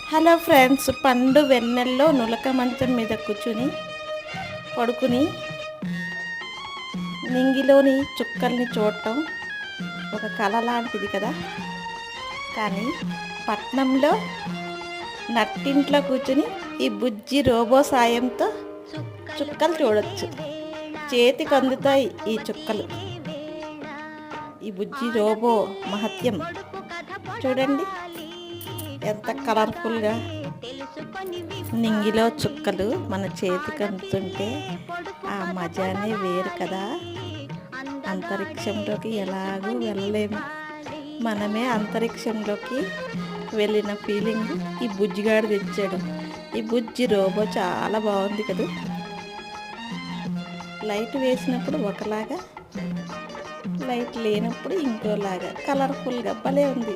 Hello friends, పండు వెన్నెల్లో నులక మంచం మీద కూర్చుని పడుకుని నింగిలోని చుక్కల్ని చూడటం ఒక కళ లాంటిది కదా. కానీ పట్నంలో నట్టింట్లో కూర్చుని ఈ బుజ్జి రోబో సాయంతో చుక్కలు చూడొచ్చు. చేతికి అందుతాయి ఈ చుక్కలు. ఈ బుజ్జి రోబో మహత్యం చూడండి, ఎంత కలర్ఫుల్గా నింగిలో చుక్కలు మన చేతికి అందుతుంటే ఆ మజానే వేరు కదా. అంతరిక్షంలోకి ఎలాగూ వెళ్ళలేము, మనమే అంతరిక్షంలోకి వెళ్ళిన ఫీలింగ్ ఈ బుజ్జిగాడు తెచ్చాడు. ఈ బుజ్జి రోబో చాలా బాగుంది కదా. లైట్ వేసినప్పుడు ఒకలాగా, లైట్ లేనప్పుడు ఇంకోలాగా కలర్ఫుల్గా భలే ఉంది.